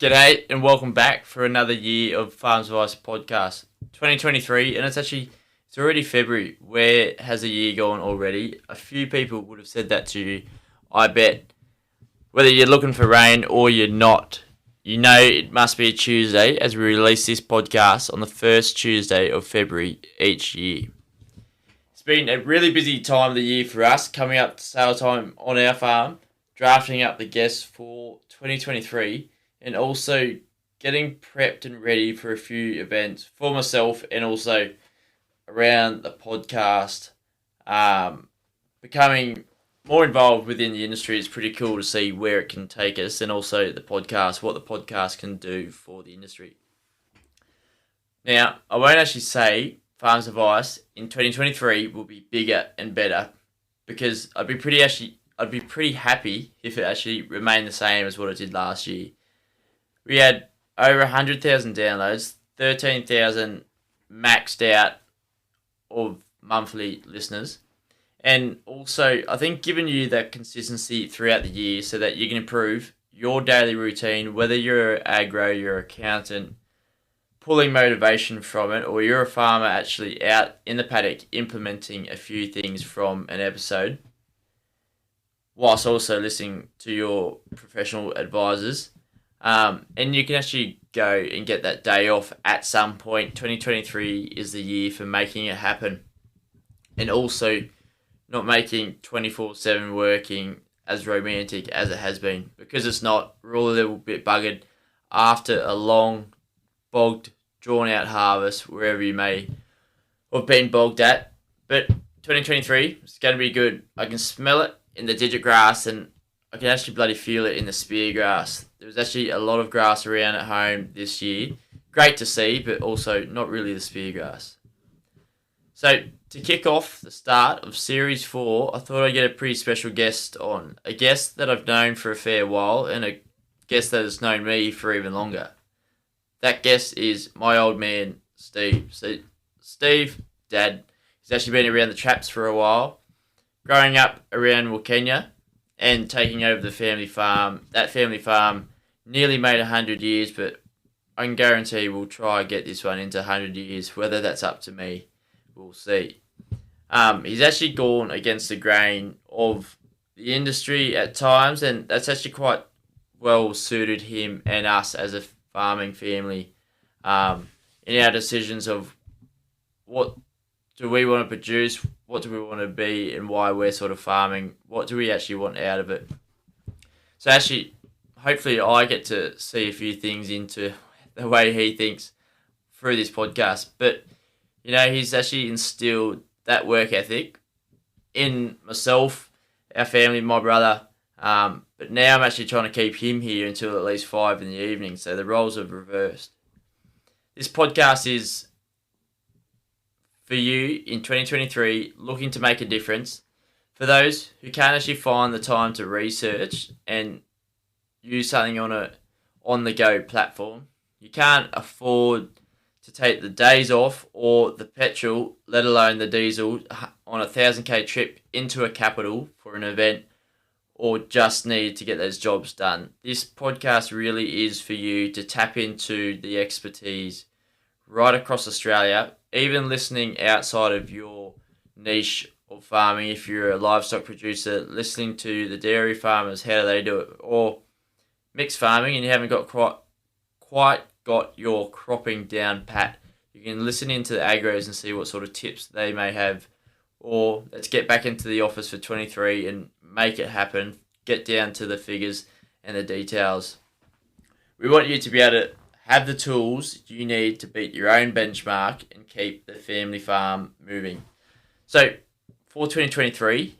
G'day and welcome back for another year of Farms Advice Podcast. 2023, and it's already February. Where has a year gone already? A few people would have said that to you. I bet whether you're looking for rain or you're not, you know it must be a Tuesday as we release this podcast on the first Tuesday of February each year. It's been a really busy time of the year for us, coming up to sale time on our farm, drafting up the guests for 2023, and also getting prepped and ready for a few events for myself and also around the podcast. Becoming more involved within the industry is pretty cool to see where it can take us, and also the podcast, what the podcast can do for the industry. Now, I won't actually say Farms Advice in 2023 will be bigger and better, because I'd be pretty happy if it actually remained the same as what it did last year. We had over 100,000 downloads, 13,000 maxed out of monthly listeners, and also I think giving you that consistency throughout the year so that you can improve your daily routine, whether you're an agro, you're an accountant, pulling motivation from it, or you're a farmer actually out in the paddock implementing a few things from an episode, whilst also listening to your professional advisors. And you can actually go and get that day off at some point. 2023 is the year for making it happen. And also not making 24/7 working as romantic as it has been. Because it's not. We're all a little bit buggered after a long, bogged, drawn-out harvest, wherever you may have been bogged at. But 2023 is going to be good. I can smell it in the digit grass, and I can actually bloody feel it in the spear grass. There was actually a lot of grass around at home this year. Great to see, but also not really the spear grass. So, to kick off the start of Series 4, I thought I'd get a pretty special guest on. A guest that I've known for a fair while, and a guest that has known me for even longer. That guest is my old man, Steve. So, Steve, Dad, he's actually been around the traps for a while. Growing up around Wilkenya, and taking over the family farm. That family farm nearly made 100 years, but I can guarantee we'll try and get this one into 100 years. Whether that's up to me, we'll see. He's actually gone against the grain of the industry at times, and that's actually quite well suited him and us as a farming family in our decisions of what do we want to produce, what do we want to be, and why we're sort of farming, what do we actually want out of it. So actually, hopefully I get to see a few things into the way he thinks through this podcast. But, you know, he's actually instilled that work ethic in myself, our family, my brother. But now I'm actually trying to keep him here until at least 5 in the evening. So the roles have reversed. This podcast is for you in 2023, looking to make a difference. For those who can't actually find the time to research and use something on a on-the-go platform, you can't afford to take the days off or the petrol, let alone the diesel, on a 1,000k trip into a capital for an event, or just need to get those jobs done. This podcast really is for you to tap into the expertise right across Australia, even listening outside of your niche of farming. If you're a livestock producer, listening to the dairy farmers, how do they do it? Or mixed farming and you haven't got quite got your cropping down pat. You can listen into the agros and see what sort of tips they may have. Or let's get back into the office for 23 and make it happen. Get down to the figures and the details. We want you to be able to have the tools you need to beat your own benchmark and keep the family farm moving. So, for 2023,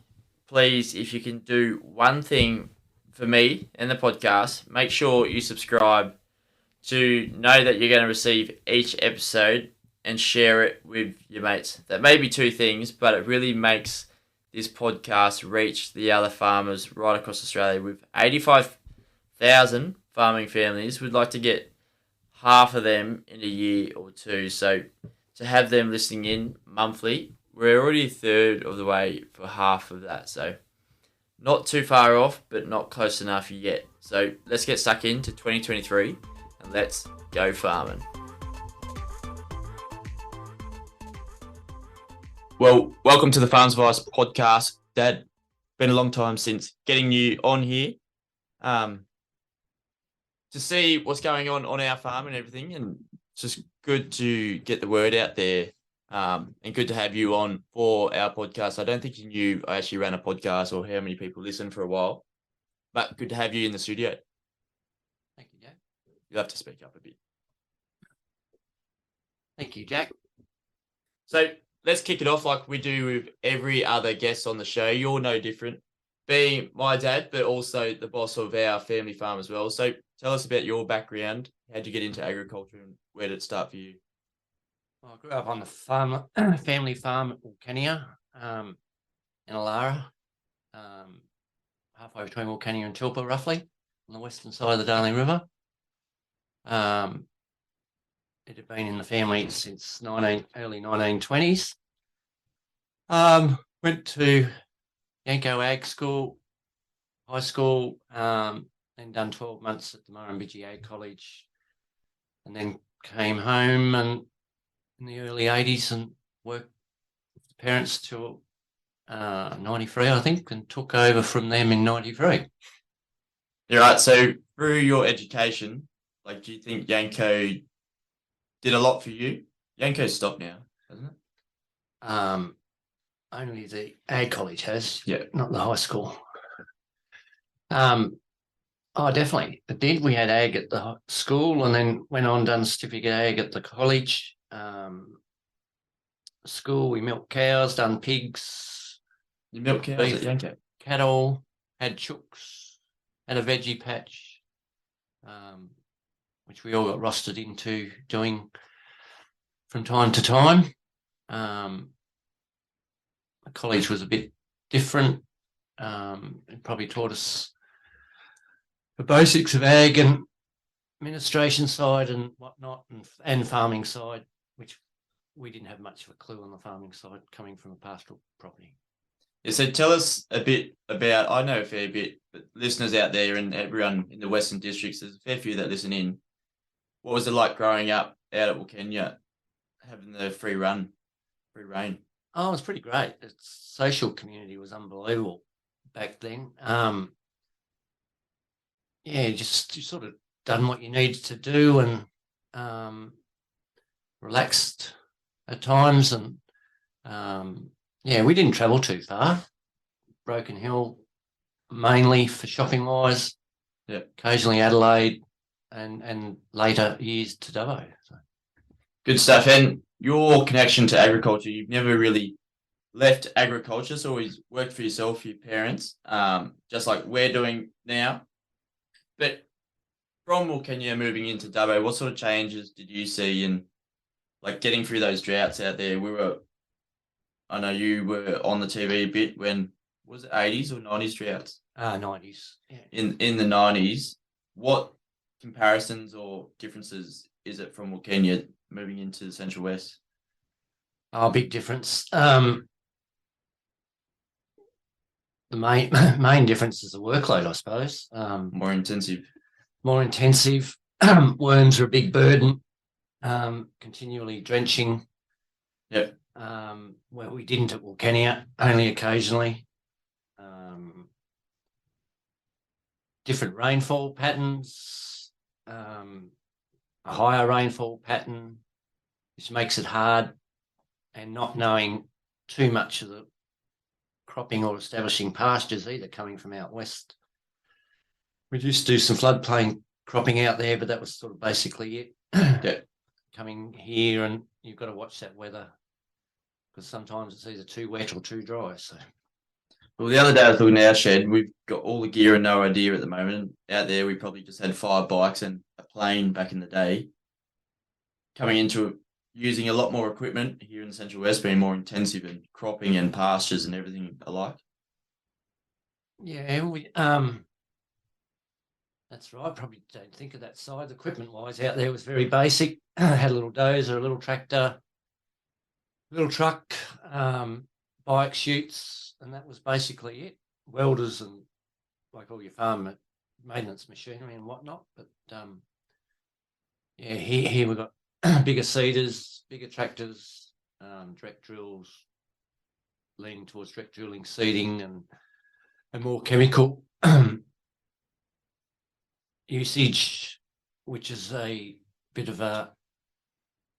please, if you can do one thing for me and the podcast, make sure you subscribe to know that you're going to receive each episode and share it with your mates. That may be two things, but it really makes this podcast reach the other farmers right across Australia. With 85,000 farming families, we'd like to get half of them in a year or two. So to have them listening in monthly, we're already a third of the way for half of that. So not too far off, but not close enough yet. So let's get stuck into 2023 and let's go farming. Well, welcome to the Farms Advice Podcast. Dad, been a long time since getting you on here to see what's going on our farm and everything, and it's just good to get the word out there and good to have you on for our podcast. I don't think you knew I actually ran a podcast or how many people listen for a while, but good to have you in the studio. Thank you, Jack. You'll have to speak up a bit. Thank you, Jack. So let's kick it off like we do with every other guest on the show. You're no different, being my dad, but also the boss of our family farm as well. So tell us about your background. How'd you get into agriculture and where did it start for you? Well, I grew up on the farm, family farm at Wilcannia, in Alara, halfway between Wilcannia and Tilpa, roughly, on the western side of the Darling River. It had been in the family since early 1920s. Went to Yanko Ag School, high school, and done 12 months at the Murrumbidgee Ag College, and then came home and in the early 80s and worked with the parents till 93, I think, and took over from them in 93. Yeah, right. So through your education, like, do you think Yanko did a lot for you? Yanko's stopped now, hasn't it? Only the Ag College has, Yeah, not the high school. Oh, definitely. It did. We had ag at the school and then went on, done certificate ag at the college. School, we milked cows, done pigs. You milk cows beef, at Yanko? Cattle, had chooks, had a veggie patch, which we all got rostered into doing from time to time. The college was a bit different. It probably taught us the basics of ag and administration side and whatnot, and farming side, which we didn't have much of a clue on the farming side coming from a pastoral property. Yeah, so tell us a bit about, I know a fair bit, but listeners out there and everyone in the Western Districts, there's a fair few that listen in. What was it like growing up out at Wilcannia, having the free reign? Oh, it was pretty great. The social community was unbelievable back then. You sort of done what you needed to do and relaxed at times. And we didn't travel too far. Broken Hill mainly for shopping wise. Yeah. Occasionally Adelaide and later years to Dubbo. So. Good stuff. And your connection to agriculture, you've never really left agriculture, so always worked for yourself, for your parents, just like we're doing now. But from Wilcannia moving into Dubbo, what sort of changes did you see in like getting through those droughts out there? I know you were on the TV a bit when, was it 80s or 90s droughts? 90s. Yeah. In the 90s, what comparisons or differences is it from Wilcannia moving into the Central West? Oh, big difference. The main difference is the workload, I suppose. More intensive. Worms are a big burden. Continually drenching. Yep. Well, we didn't at Wilcannia, only occasionally. Different rainfall patterns, a higher rainfall pattern, which makes it hard, and not knowing too much of the cropping or establishing pastures either coming from out west. We used to do some floodplain cropping out there, but that was sort of basically it. Yeah. Coming here, and you've got to watch that weather because sometimes it's either too wet or too dry. So, well, the other day I was looking at our shed. We've got all the gear and no idea at the moment. Out there, we probably just had 5 bikes and a plane back in the day. Coming into using a lot more equipment here in the Central West, being more intensive in cropping and pastures and everything alike. Yeah, that's right. Probably don't think of that side. Equipment-wise, out there was very basic. Had a little dozer, a little tractor, little truck, bike chutes, and that was basically it. Welders and like all your farm maintenance machinery and whatnot. But Yeah, here we've got bigger seeders, bigger tractors, direct drills, leaning towards direct drilling, seeding, and more chemical usage, which is a bit of a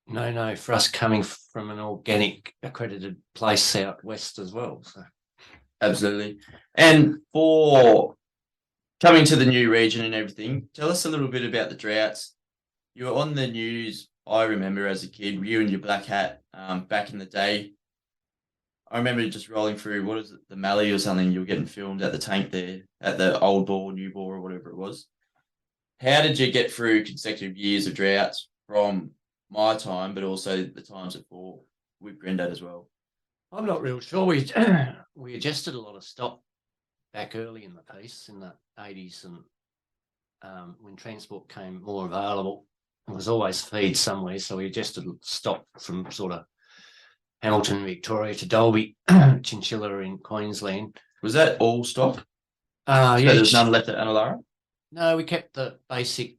no for us coming from an organic accredited place out west as well. So. Absolutely. And for coming to the new region and everything, tell us a little bit about the droughts. You were on the news, I remember as a kid, you and your black hat back in the day. I remember just rolling through, what is it, the Mallee or something, you were getting filmed at the tank there, at the old bore, new bore, or whatever it was. How did you get through consecutive years of droughts from my time, but also the times before with Grandad as well? I'm not real sure. We adjusted a lot of stock back early in the piece in the 80s, and when transport came more available, there was always feed somewhere, so we adjusted stock from sort of Hamilton, Victoria to Dalby, Chinchilla in Queensland. Was that all stock? Yeah. So there's none left at Analara? No, we kept the basic.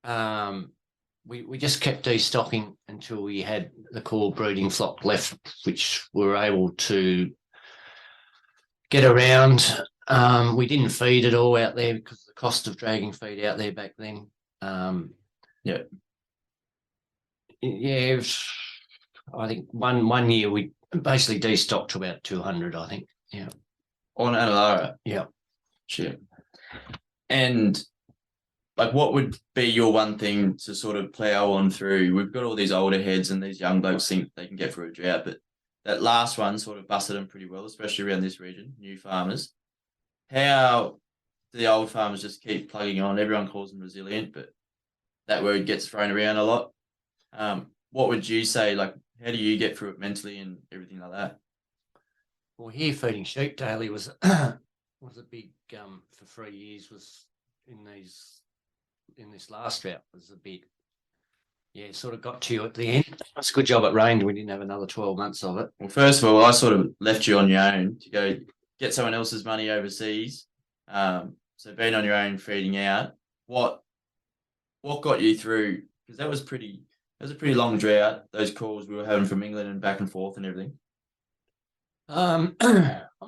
We just kept destocking until we had the core breeding flock left, which we were able to get around. We didn't feed it all out there because of the cost of dragging feed out there back then. Yeah. Yeah, I think one year we basically destocked to about 200, I think. Yeah. On Analara? Yeah. Shit. And like, what would be your one thing to sort of plough on through? We've got all these older heads and these young blokes think they can get through a drought, but that last one sort of busted them pretty well, especially around this region, new farmers. How do the old farmers just keep plugging on? Everyone calls them resilient, but that word gets thrown around a lot. What would you say, like, how do you get through it mentally and everything like that? Well, here feeding sheep daily was a big for 3 years. Was in this last drought was a big, yeah, sort of got to you at the end. It's a good job it rained. We didn't have another 12 months of it. Well, first of all, I sort of left you on your own to go get someone else's money overseas. So being on your own, feeding out, what got you through? Because that was a pretty long drought. Those calls we were having from England and back and forth and everything. I'm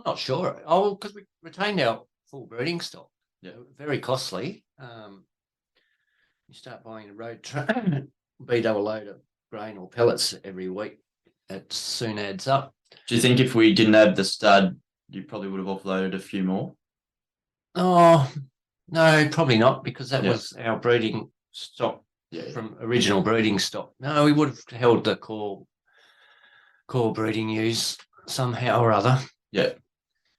not sure. Oh, because we retained our full breeding stock. Yeah. Very costly. You start buying a road B-double load of grain or pellets every week. It soon adds up. Do you think if we didn't have the stud, you probably would have offloaded a few more? Oh, no, probably not, because that was our breeding stock from original breeding stock. No, we would have held the core breeding ewes somehow or other. Yeah.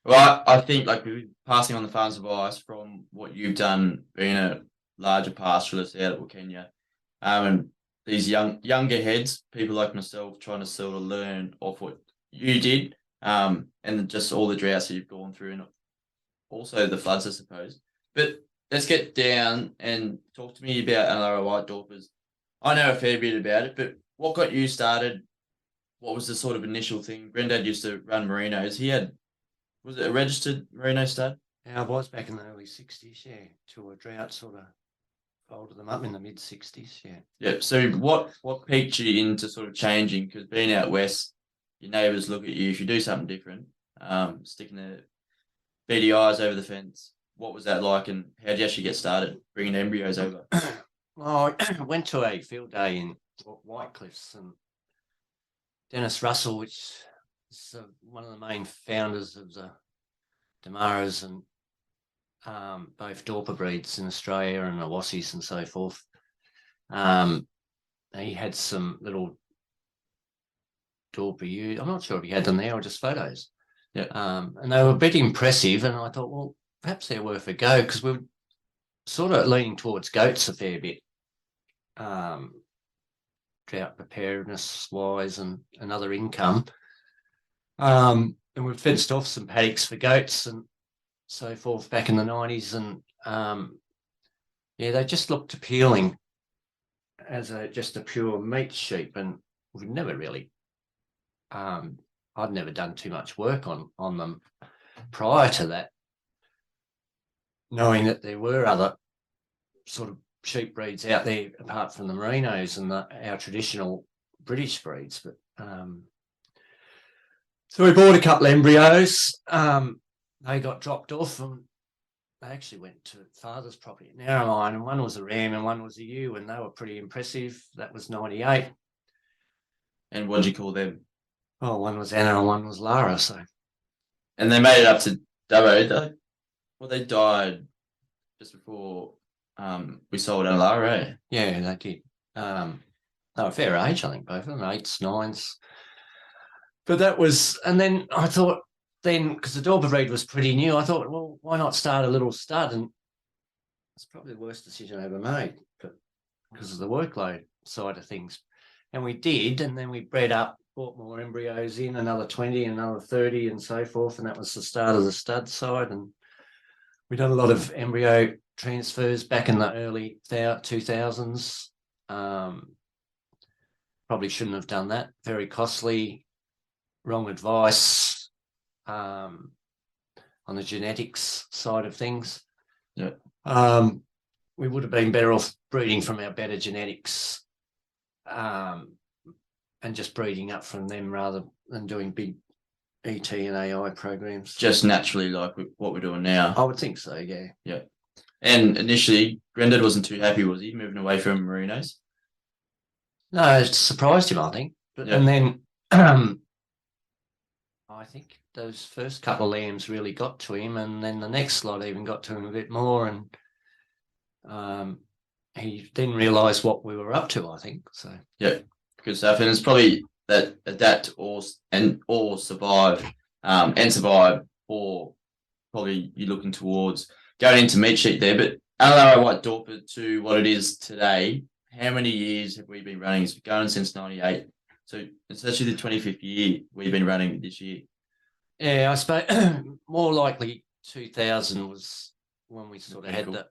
Well, I think like passing on the farm's advice from what you've done, being a larger pastoralist out at Kenya, and these younger heads, people like myself, trying to sort of learn off what you did, and just all the droughts that you've gone through, and also the floods, I suppose. But let's get down and talk to me about Analara White Dorpers. I know a fair bit about it, but what got you started? What was the sort of initial thing? Grandad used to run merinos. Was it a registered merino stud? Yeah, I was back in the early 60s, yeah, till a drought sort of folded them up in the mid-60s, yeah. Yep. So what piqued you into sort of changing? Because being out west, your neighbours look at you if you do something different, sticking their beady eyes over the fence. What was that like, and how did you actually get started bringing embryos over? Well, I went to a field day in Whitecliffs, and Dennis Russell, which is one of the main founders of the Damaras and both Dorper breeds in Australia and Awassies and so forth. He had some little Dorper ewes. I'm not sure if he had them there or just photos. Yeah. And they were a bit impressive, and I thought, well, perhaps they're worth a go, because we were sort of leaning towards goats a fair bit, drought preparedness-wise and another income. And we fenced off some paddocks for goats and so forth back in the 90s, and they just looked appealing as just a pure meat sheep, and we've never really I'd never done too much work on them prior to that, knowing that there were other sort of sheep breeds out there apart from the merinos and our traditional British breeds. But so we bought a couple of embryos. They got dropped off and they actually went to father's property at Narromine, and one was a ram and one was a ewe, and they were pretty impressive. That was 98. And what did you call them? Oh, one was Anna and one was Lara. So, and they made it up to Dubbo. They died just before we sold Anna Lara, eh? Yeah, they did. They were fair age, I think, both of them, 8s, 9s. But that was, and then I thought, because the Dorper breed was pretty new, I thought, well, why not start a little stud? And it's probably the worst decision I ever made, but because of the workload side of things. And we did, and then we bred up, bought more embryos in, another 20, another 30, and so forth. And that was the start of the stud side. And we done a lot of embryo transfers back in the early 2000s. Probably shouldn't have done that. Very costly, wrong advice on the genetics side of things. Yeah. We would have been better off breeding from our better genetics and just breeding up from them rather than doing big ET and AI programs. Just naturally like what we're doing now. I would think so, yeah. Yeah. And initially, Grandad wasn't too happy, was he, moving away from merinos? No, it surprised him, I think. But, yeah. And then I think those first couple of lambs really got to him, and then the next lot even got to him a bit more, and he then realised what we were up to, I think. So yeah, good stuff. And it's probably that adapt or survive, and survive, or probably you're looking towards going into meat sheep there. But Anna White Dorper to what it is today, how many years have we been running? It's been going since 98. So it's actually the 25th year we've been running this year. Yeah, I suppose more likely 2000 was when we sort of had the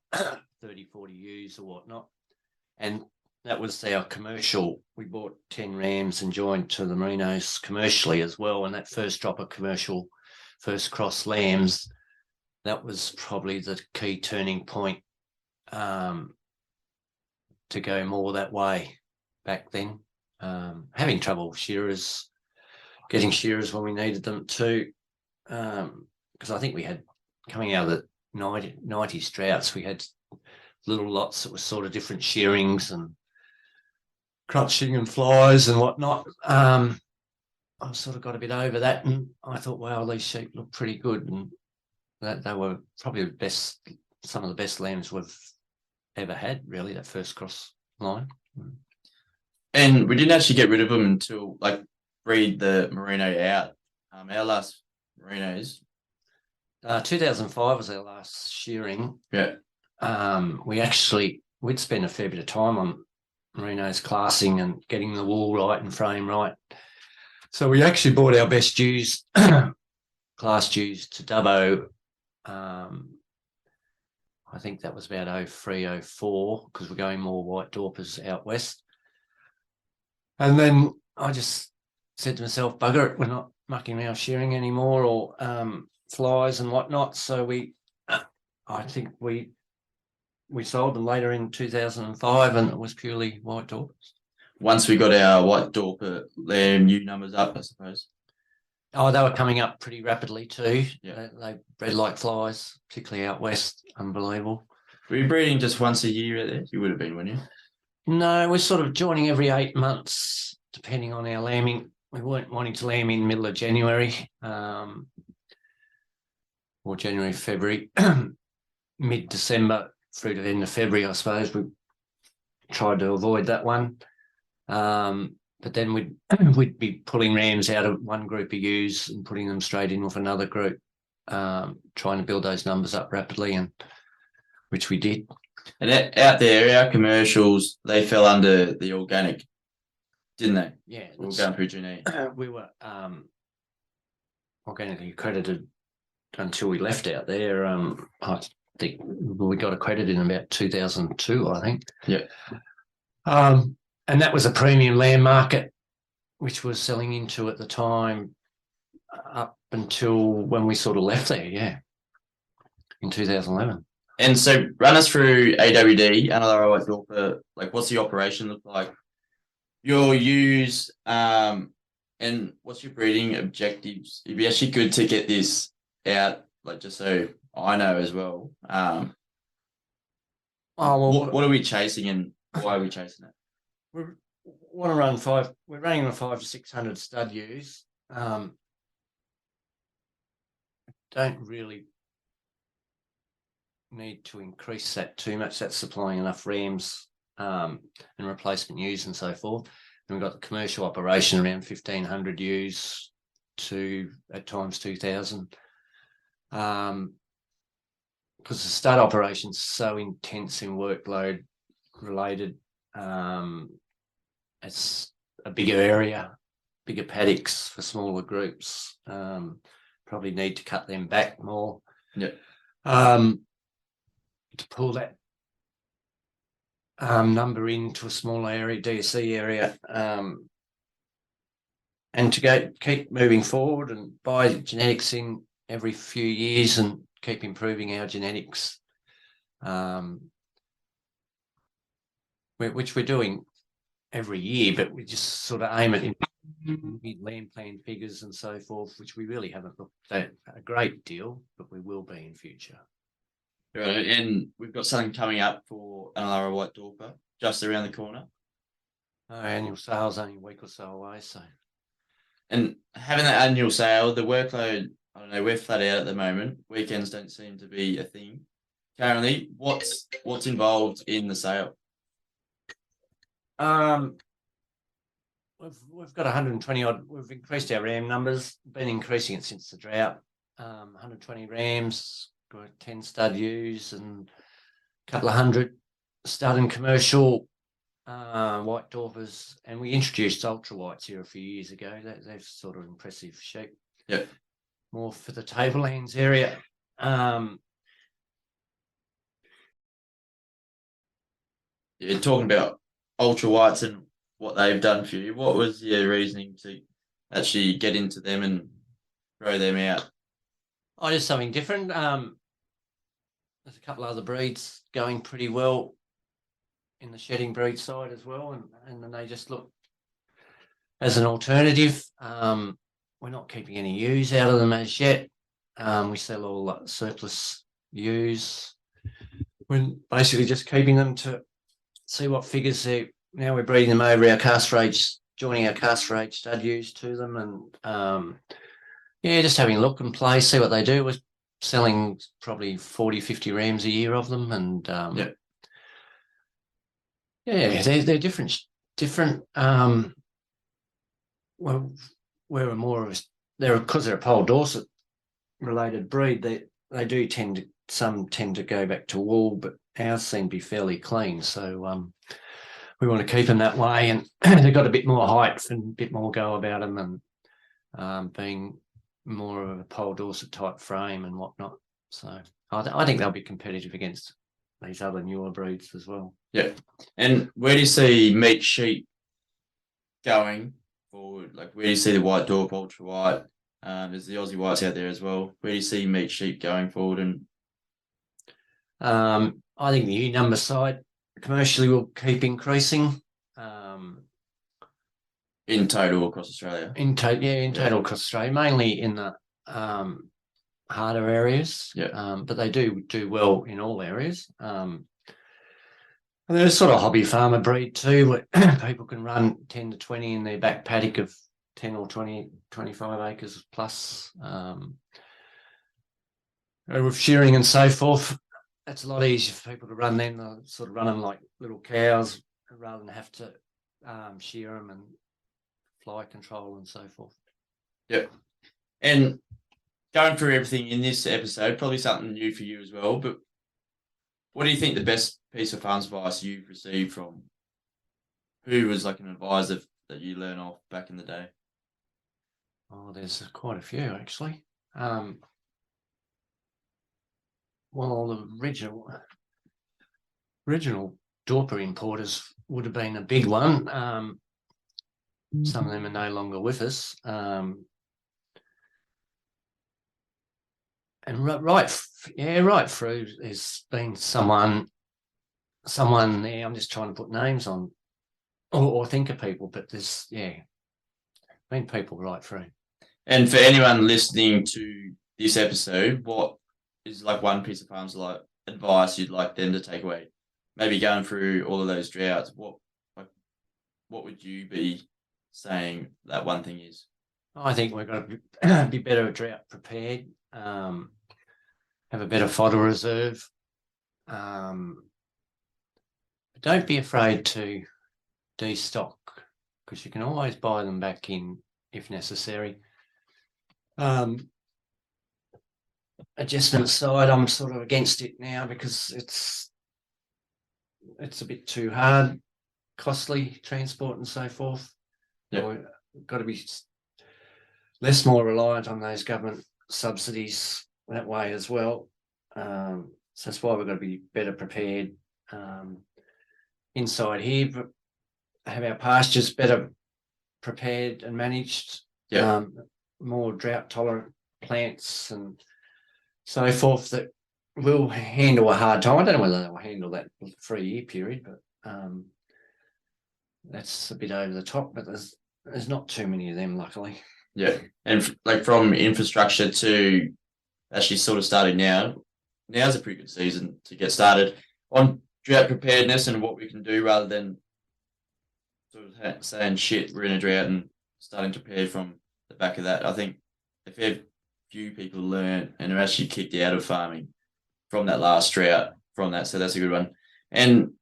30, 40 ewes or whatnot. And that was our commercial. We bought 10 rams and joined to the merinos commercially as well. And that first drop of commercial first cross lambs, that was probably the key turning point to go more that way back then. Having trouble with shearers, getting shearers when we needed them too, because I think we had, coming out of the 90s droughts, we had little lots that were sort of different shearings and crutching and flies and whatnot. I sort of got a bit over that, and I thought, wow, these sheep look pretty good, and that they were probably the best, some of the best lambs we've ever had, really, that first cross line. And we didn't actually get rid of them until, like, breed the merino out. Our last merinos. 2005 was our last shearing. Yeah. We'd spent a fair bit of time on merinos classing and getting the wool right and frame right. So we actually bought our best ewes, class ewes, to Dubbo. I think that was about 03, 04, because we're going more white Dorpers out west. And then I just said to myself, bugger it, we're not mucking around shearing anymore, or flies and whatnot. So I think we sold them later in 2005, and it was purely white Dorpers. Once we got our white Dorper lamb ewe numbers up, I suppose. Oh, they were coming up pretty rapidly too. Yeah. They bred like flies, particularly out west. Unbelievable. Were you breeding just once a year out there? You would have been, wouldn't you? No, we're sort of joining every 8 months, depending on our lambing. We weren't wanting to lamb in middle of January, or January, February, mid-December through to the end of February, I suppose. We tried to avoid that one. But then we'd be pulling rams out of one group of ewes and putting them straight in with another group, trying to build those numbers up rapidly, and which we did. And out there, our commercials, they fell under the organic, didn't they? Yeah. We were going through G&E. We were organically accredited until we left out there. I think we got accredited in about 2002, I think. Yeah. And that was a premium land market, which was selling into at the time up until when we sort of left there, yeah, in 2011. And so run us through AWD, another white dorper. Like, what's the operation look like? Your use, and what's your breeding objectives? It'd be actually good to get this out, like just so I know as well. What are we chasing and why are we chasing it? We want to run five. We're running on 500 to 600 stud ewes. Don't really need to increase that too much. That's supplying enough rams and replacement ewes and so forth. And we've got the commercial operation around 1,500 ewes to at times 2,000. Because the stud operation's so intense in workload related. It's a bigger area, bigger paddocks for smaller groups. Probably need to cut them back more. Yeah. To pull that number into a smaller area, DSC area, and to keep moving forward and buy genetics in every few years and keep improving our genetics, which we're doing every year, but we just sort of aim at land plan figures and so forth, which we really haven't looked at a great deal, but we will be in future. Right, and we've got something coming up for another white dorper just around the corner. Our annual sale's only a week or so away, so. And having that annual sale, the workload, I don't know, we're flat out at the moment. Weekends don't seem to be a thing. Currently, what's involved in the sale? We've got 120 odd. We've increased our ram numbers. Been increasing it since the drought. 120 rams, got 10 stud ewes, and a couple of hundred stud and commercial white dorpers. And we introduced ultra whites here a few years ago. They're sort of impressive sheep. Yeah. More for the tablelands area. You're talking about ultra whites and what they've done for you. What was your reasoning to actually get into them and grow them out? Oh, just something different. There's a couple of other breeds going pretty well in the shedding breed side as well, and then they just look as an alternative. We're not keeping any ewes out of them as yet. We sell all surplus ewes. We're basically just keeping them to see what figures they. Now we're breeding them over our castrate, joining our castrate stud ewes to them, and just having a look and play, see what they do. We're selling probably 40, 50 rams a year of them, and they're different. Well, we're more of because they're a Pole Dorset related breed. They do some tend to go back to wool, but ours seem to be fairly clean. So we want to keep them that way, and they've got a bit more height and a bit more go about them, and being more of a Pole Dorset type frame and whatnot. So I think they'll be competitive against these other newer breeds as well. Yeah. And where do you see meat sheep going forward? Like, where do you see the white dorp, ultra white? There's the Aussie whites out there as well. Where do you see meat sheep going forward? And I think the ewe number side commercially will keep increasing. In total across Australia. In total across Australia, mainly in the harder areas. Yeah. But they do well in all areas. And there's sort of hobby farmer breed too, where people can run 10 to 20 in their back paddock of 10 or 20, 25 acres plus. With shearing and so forth, it's a lot easier for people to run them. They'll sort of run them like little cows rather than have to shear them and fly control and so forth. Yep. And going through everything in this episode, probably something new for you as well, but what do you think the best piece of farms advice you've received from who was like an advisor that you learned off back in the day? Oh, there's quite a few actually. Well, the original dorper importers would have been a big one. Some of them are no longer with us. And right through, there's been someone there. I'm just trying to put names on or think of people, but there's been people right through. And for anyone listening to this episode, what is like one piece of farmers like advice you'd like them to take away? Maybe going through all of those droughts, what would you be saying that one thing is? I think we've got to be better drought prepared, have a better fodder reserve. Don't be afraid to destock, because you can always buy them back in if necessary. Adjustment side, I'm sort of against it now because it's a bit too hard, costly transport and so forth. Yep. We've got to be more reliant on those government subsidies that way as well. So that's why we've got to be better prepared inside here, but have our pastures better prepared and managed. Yeah. More drought tolerant plants and so forth that will handle a hard time. I don't know whether they will handle that 3-year period, but that's a bit over the top. But there's not too many of them, luckily. Yeah, and like from infrastructure to actually sort of starting now. Now's a pretty good season to get started on drought preparedness and what we can do, rather than sort of saying shit, we're in a drought and starting to prepare from the back of that. I think a fair few people learn and are actually kicked out of farming from that last drought from that. So that's a good one. And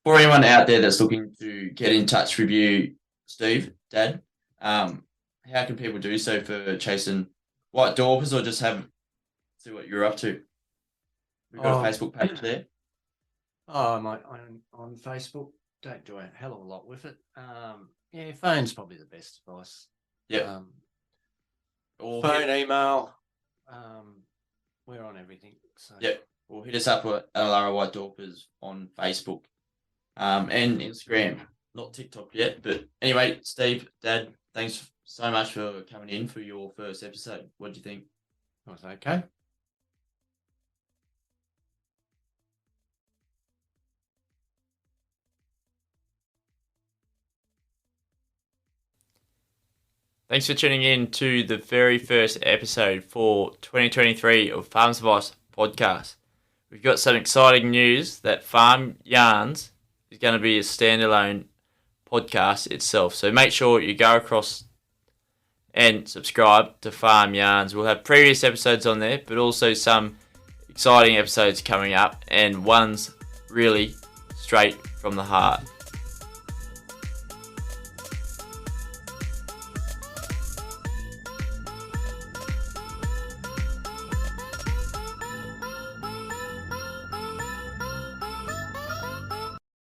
for anyone out there that's looking to get in touch with you, Steve, Dad, how can people do so for chasing white dorpers, or just see what you're up to? We've got a Facebook page there. I'm on Facebook. Don't do a hell of a lot with it. Phone's probably the best advice. Yeah. Phone, email. We're on everything. So. Yeah. Well, hit us up at Alara White Dorpers on Facebook and Instagram. Not TikTok yet, but anyway, Steve, Dad, thanks so much for coming in for your first episode. What do you think? That was okay. Thanks for tuning in to the very first episode for 2023 of Farmers Advice Podcast. We've got some exciting news that Farm Yarns is going to be a standalone podcast itself. So make sure you go across and subscribe to Farm Yarns. We'll have previous episodes on there, but also some exciting episodes coming up, and ones really straight from the heart.